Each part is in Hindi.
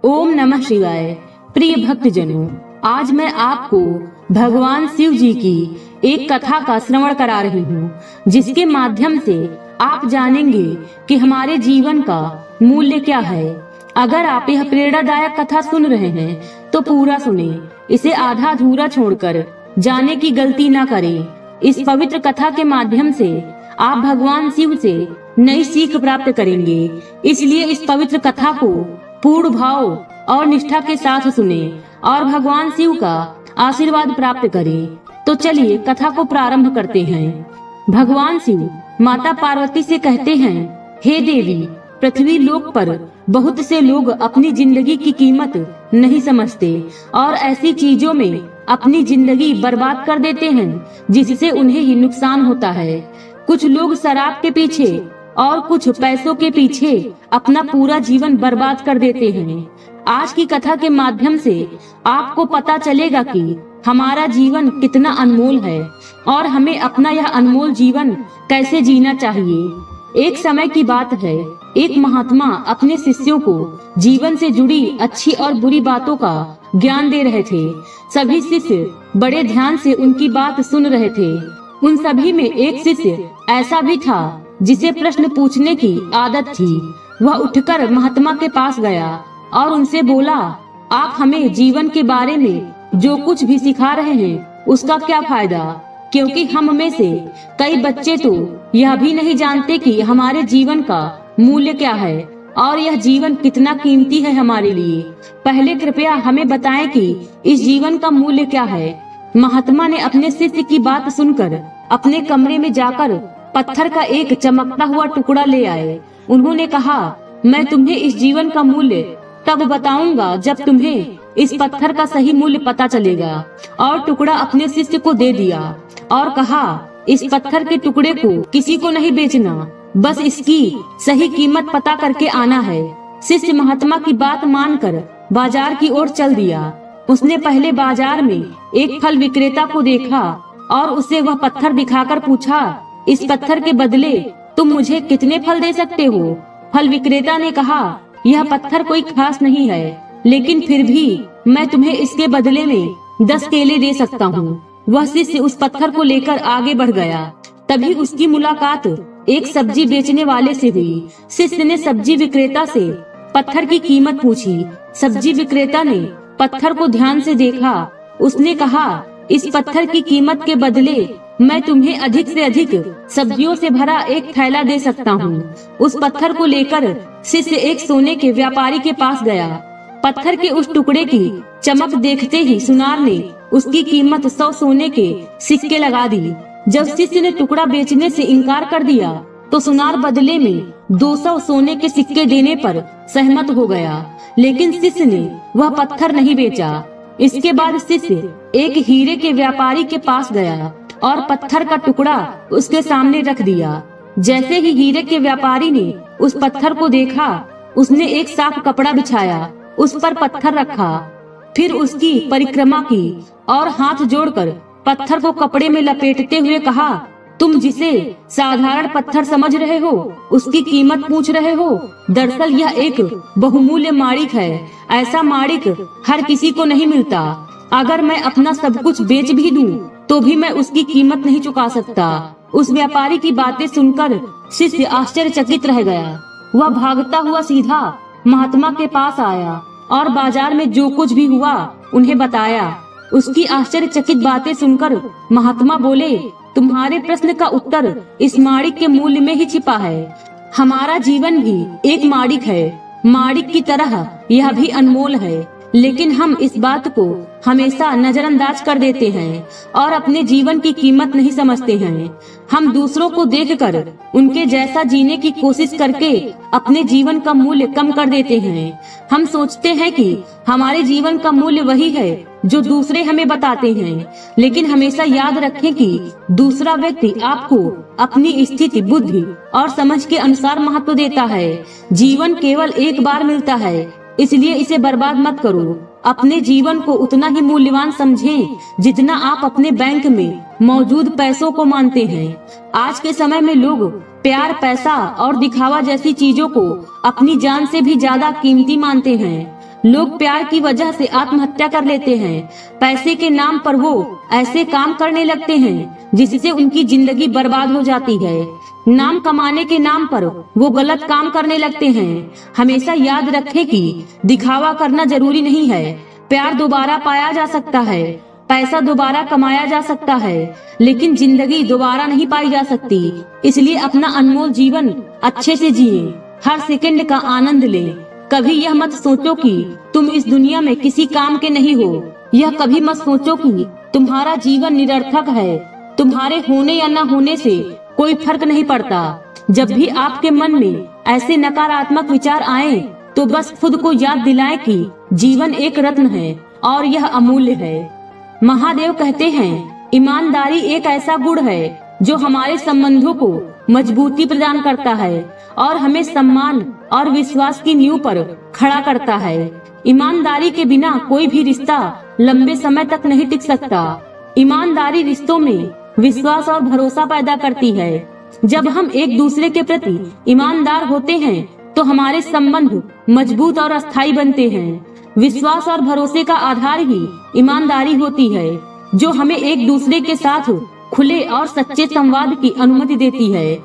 ओम नमः शिवाय। प्रिय भक्तजनों, आज मैं आपको भगवान शिव जी की एक कथा का श्रवण करा रही हूँ, जिसके माध्यम से आप जानेंगे कि हमारे जीवन का मूल्य क्या है। अगर आप यह प्रेरणादायक कथा सुन रहे हैं तो पूरा सुने, इसे आधा अधूरा छोड़कर जाने की गलती न करें। इस पवित्र कथा के माध्यम से आप भगवान शिव से नई सीख प्राप्त करेंगे, इसलिए इस पवित्र कथा को पूर्ण भाव और निष्ठा के साथ सुने और भगवान शिव का आशीर्वाद प्राप्त करें। तो चलिए कथा को प्रारंभ करते हैं। भगवान शिव माता पार्वती से कहते हैं, हे देवी, पृथ्वी लोक पर बहुत से लोग अपनी जिंदगी की कीमत नहीं समझते और ऐसी चीजों में अपनी जिंदगी बर्बाद कर देते हैं जिससे उन्हें ही नुकसान होता है। कुछ लोग शराब के पीछे और कुछ पैसों के पीछे अपना पूरा जीवन बर्बाद कर देते हैं। आज की कथा के माध्यम से आपको पता चलेगा कि हमारा जीवन कितना अनमोल है और हमें अपना यह अनमोल जीवन कैसे जीना चाहिए। एक समय की बात है, एक महात्मा अपने शिष्यों को जीवन से जुड़ी अच्छी और बुरी बातों का ज्ञान दे रहे थे। सभी शिष्य बड़े ध्यान से उनकी बात सुन रहे थे। उन सभी में एक शिष्य ऐसा भी था जिसे प्रश्न पूछने की आदत थी। वह उठकर महात्मा के पास गया और उनसे बोला, आप हमें जीवन के बारे में जो कुछ भी सिखा रहे हैं उसका क्या फायदा, क्योंकि हम में से कई बच्चे तो यह भी नहीं जानते कि हमारे जीवन का मूल्य क्या है और यह जीवन कितना कीमती है हमारे लिए। पहले कृपया हमें बताएं कि इस जीवन का मूल्य क्या है। महात्मा ने अपने शिष्य की बात सुनकर अपने कमरे में जाकर पत्थर का एक चमकता हुआ टुकड़ा ले आए। उन्होंने कहा, मैं तुम्हें इस जीवन का मूल्य तब बताऊंगा जब तुम्हें इस पत्थर का सही मूल्य पता चलेगा। और टुकड़ा अपने शिष्य को दे दिया और कहा, इस पत्थर के टुकड़े को किसी को नहीं बेचना, बस इसकी सही कीमत पता करके आना है। शिष्य महात्मा की बात मानकर बाजार की ओर चल दिया। उसने पहले बाजार में एक फल विक्रेता को देखा और उसे वह पत्थर दिखाकर पूछा, इस पत्थर के बदले तुम मुझे कितने फल दे सकते हो? फल विक्रेता ने कहा, यह पत्थर कोई खास नहीं है, लेकिन फिर भी मैं तुम्हें इसके बदले में 10 केले दे सकता हूँ। वह शिष्य उस पत्थर को लेकर आगे बढ़ गया। तभी उसकी मुलाकात एक सब्जी बेचने वाले से हुई। शिष्य ने सब्जी विक्रेता से पत्थर की कीमत पूछी। सब्जी विक्रेता ने पत्थर को ध्यान से देखा। उसने कहा, इस पत्थर की कीमत के बदले मैं तुम्हें अधिक से अधिक सब्जियों से भरा एक थैला दे सकता हूँ। उस पत्थर को लेकर शिष्य एक सोने के व्यापारी के पास गया। पत्थर के उस टुकड़े की चमक देखते ही सुनार ने उसकी कीमत 100 सोने के सिक्के लगा दी। जब शिष्य ने टुकड़ा बेचने से इनकार कर दिया तो सुनार बदले में 200 सोने के सिक्के देने पर सहमत हो गया, लेकिन शिष्य ने वह पत्थर नहीं बेचा। इसके बाद शिष्य एक हीरे के व्यापारी के पास गया और पत्थर का टुकड़ा उसके सामने रख दिया। जैसे ही हीरे के व्यापारी ने उस पत्थर को देखा, उसने एक साफ कपड़ा बिछाया, उस पर पत्थर रखा, फिर उसकी परिक्रमा की और हाथ जोड़कर पत्थर को कपड़े में लपेटते हुए कहा, तुम जिसे साधारण पत्थर समझ रहे हो उसकी कीमत पूछ रहे हो। दरअसल यह एक बहुमूल्य माणिक है। ऐसा माणिक हर किसी को नहीं मिलता। अगर मैं अपना सब कुछ बेच भी दूं तो भी मैं उसकी कीमत नहीं चुका सकता। उस व्यापारी की बातें सुनकर शिष्य आश्चर्यचकित रह गया। वह भागता हुआ सीधा महात्मा के पास आया और बाजार में जो कुछ भी हुआ उन्हें बताया। उसकी आश्चर्यचकित बातें सुनकर महात्मा बोले, तुम्हारे प्रश्न का उत्तर इस माणिक के मूल्य में ही छिपा है। हमारा जीवन भी एक माणिक है। माणिक की तरह यह भी अनमोल है, लेकिन हम इस बात को हमेशा नजरअंदाज कर देते हैं और अपने जीवन की कीमत नहीं समझते हैं। हम दूसरों को देखकर उनके जैसा जीने की कोशिश करके अपने जीवन का मूल्य कम कर देते हैं। हम सोचते हैं कि हमारे जीवन का मूल्य वही है जो दूसरे हमें बताते हैं, लेकिन हमेशा याद रखें कि दूसरा व्यक्ति आपको अपनी स्थिति, बुद्धि और समझ के अनुसार महत्व देता है। जीवन केवल एक बार मिलता है, इसलिए इसे बर्बाद मत करो। अपने जीवन को उतना ही मूल्यवान समझें जितना आप अपने बैंक में मौजूद पैसों को मानते हैं। आज के समय में लोग प्यार, पैसा और दिखावा जैसी चीजों को अपनी जान से भी ज्यादा कीमती मानते हैं। लोग प्यार की वजह से आत्महत्या कर लेते हैं। पैसे के नाम पर वो ऐसे काम करने लगते हैं जिससे उनकी जिंदगी बर्बाद हो जाती है। नाम कमाने के नाम पर वो गलत काम करने लगते हैं। हमेशा याद रखें कि दिखावा करना जरूरी नहीं है। प्यार दोबारा पाया जा सकता है, पैसा दोबारा कमाया जा सकता है, लेकिन जिंदगी दोबारा नहीं पाई जा सकती। इसलिए अपना अनमोल जीवन अच्छे से जिए, हर सेकंड का आनंद ले। कभी यह मत सोचो कि तुम इस दुनिया में किसी काम के नहीं हो। यह कभी मत सोचो कि तुम्हारा जीवन निरर्थक है। तुम्हारे होने या न होने से कोई फर्क नहीं पड़ता। जब भी आपके मन में ऐसे नकारात्मक विचार आए तो बस खुद को याद दिलाएं कि जीवन एक रत्न है और यह अमूल्य है। महादेव कहते हैं, ईमानदारी एक ऐसा गुण है जो हमारे संबंधों को मजबूती प्रदान करता है और हमें सम्मान और विश्वास की नींव पर खड़ा करता है। ईमानदारी के बिना कोई भी रिश्ता लंबे समय तक नहीं टिक सकता। ईमानदारी रिश्तों में विश्वास और भरोसा पैदा करती है। जब हम एक दूसरे के प्रति ईमानदार होते हैं तो हमारे संबंध मजबूत और अस्थायी बनते हैं। विश्वास और भरोसे का आधार ही ईमानदारी होती है, जो हमें एक दूसरे के साथ खुले और सच्चे संवाद की अनुमति देती है।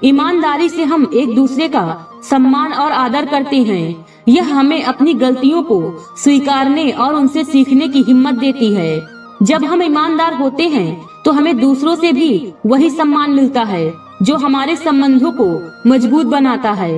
ईमानदारी से हम एक दूसरे का सम्मान और आदर करते हैं। यह हमें अपनी गलतियों को स्वीकारने और उनसे सीखने की हिम्मत देती है। जब हम ईमानदार होते हैं तो हमें दूसरों से भी वही सम्मान मिलता है जो हमारे संबंधों को मजबूत बनाता है।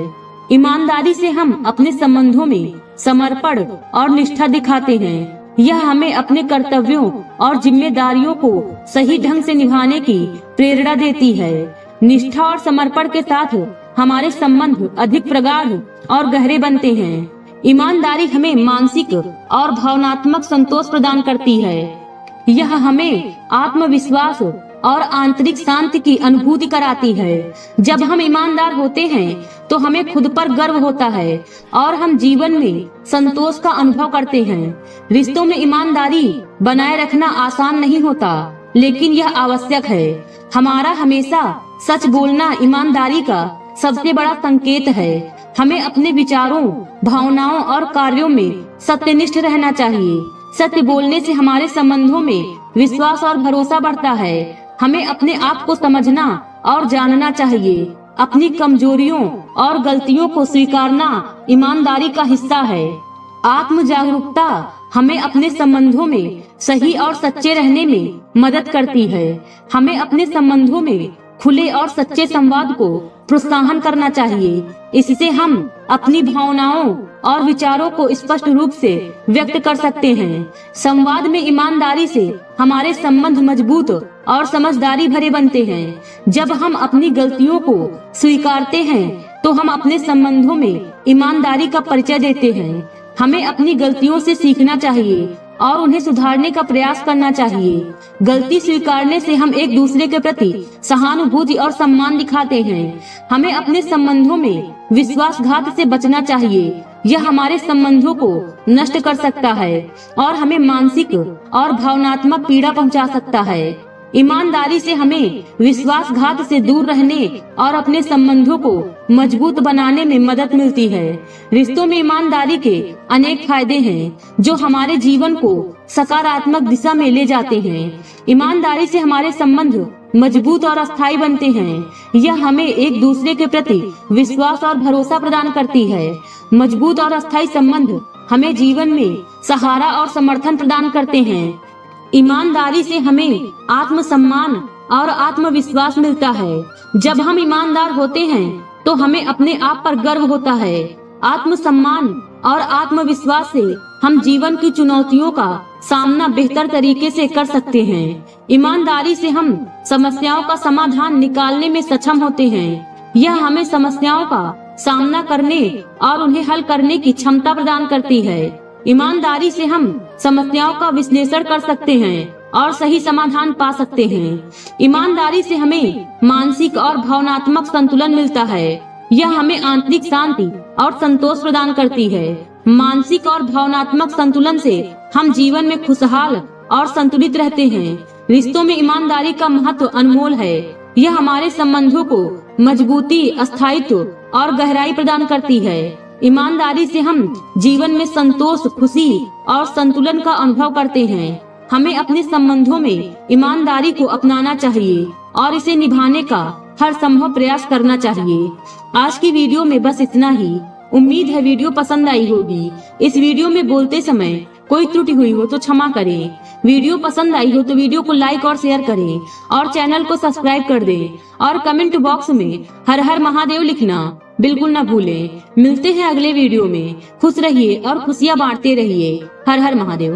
ईमानदारी से हम अपने संबंधों में समर्पण और निष्ठा दिखाते हैं। यह हमें अपने कर्तव्यों और जिम्मेदारियों को सही ढंग से निभाने की प्रेरणा देती है। निष्ठा और समर्पण के साथ हमारे संबंध अधिक प्रगाढ़ और गहरे बनते हैं। ईमानदारी हमें मानसिक और भावनात्मक संतोष प्रदान करती है। यह हमें आत्मविश्वास और आंतरिक शांति की अनुभूति कराती है। जब हम ईमानदार होते हैं तो हमें खुद पर गर्व होता है और हम जीवन में संतोष का अनुभव करते हैं। रिश्तों में ईमानदारी बनाए रखना आसान नहीं होता, लेकिन यह आवश्यक है। हमारा हमेशा सच बोलना ईमानदारी का सबसे बड़ा संकेत है। हमें अपने विचारों, भावनाओं और कार्यों में सत्यनिष्ठ रहना चाहिए। सत्य बोलने से हमारे संबंधों में विश्वास और भरोसा बढ़ता है। हमें अपने आप को समझना और जानना चाहिए। अपनी कमजोरियों और गलतियों को स्वीकारना ईमानदारी का हिस्सा है। आत्म जागरूकता हमें अपने संबंधों में सही और सच्चे रहने में मदद करती है। हमें अपने संबंधों में खुले और सच्चे संवाद को प्रोत्साहन करना चाहिए। इससे हम अपनी भावनाओं और विचारों को स्पष्ट रूप से व्यक्त कर सकते हैं। संवाद में ईमानदारी से हमारे संबंध मजबूत और समझदारी भरे बनते हैं। जब हम अपनी गलतियों को स्वीकारते हैं तो हम अपने संबंधों में ईमानदारी का परिचय देते हैं। हमें अपनी गलतियों से सीखना चाहिए और उन्हें सुधारने का प्रयास करना चाहिए। गलती स्वीकारने से हम एक दूसरे के प्रति सहानुभूति और सम्मान दिखाते हैं। हमें अपने संबंधों में विश्वासघात से बचना चाहिए। यह हमारे संबंधों को नष्ट कर सकता है और हमें मानसिक और भावनात्मक पीड़ा पहुंचा सकता है। ईमानदारी से हमें विश्वासघात से दूर रहने और अपने संबंधों को मजबूत बनाने में मदद मिलती है। रिश्तों में ईमानदारी के अनेक फायदे हैं जो हमारे जीवन को सकारात्मक दिशा में ले जाते हैं। ईमानदारी से हमारे संबंध मजबूत और अस्थायी बनते हैं। यह हमें एक दूसरे के प्रति विश्वास और भरोसा प्रदान करती है। मजबूत और अस्थायी संबंध हमें जीवन में सहारा और समर्थन प्रदान करते हैं। ईमानदारी से हमें आत्मसम्मान और आत्मविश्वास मिलता है। जब हम ईमानदार होते हैं तो हमें अपने आप पर गर्व होता है। आत्मसम्मान और आत्मविश्वास से हम जीवन की चुनौतियों का सामना बेहतर तरीके से कर सकते हैं। ईमानदारी से हम समस्याओं का समाधान निकालने में सक्षम होते हैं। यह हमें समस्याओं का सामना करने और उन्हें हल करने की क्षमता प्रदान करती है। ईमानदारी से हम समस्याओं का विश्लेषण कर सकते हैं और सही समाधान पा सकते हैं। ईमानदारी से हमें मानसिक और भावनात्मक संतुलन मिलता है। यह हमें आंतरिक शांति और संतोष प्रदान करती है। मानसिक और भावनात्मक संतुलन से हम जीवन में खुशहाल और संतुलित रहते हैं। रिश्तों में ईमानदारी का महत्व अनमोल है। यह हमारे संबंधों को मजबूती, स्थायित्व और गहराई प्रदान करती है। ईमानदारी से हम जीवन में संतोष, खुशी और संतुलन का अनुभव करते हैं। हमें अपने संबंधों में ईमानदारी को अपनाना चाहिए और इसे निभाने का हर संभव प्रयास करना चाहिए। आज की वीडियो में बस इतना ही। उम्मीद है वीडियो पसंद आई होगी। इस वीडियो में बोलते समय कोई त्रुटि हुई हो तो क्षमा करें। वीडियो पसंद आई हो तो वीडियो को लाइक और शेयर करें और चैनल को सब्सक्राइब कर दें और कमेंट बॉक्स में हर हर महादेव लिखना बिल्कुल न भूलें। मिलते हैं अगले वीडियो में। खुश रहिए और खुशियां बांटते रहिए। हर हर महादेव।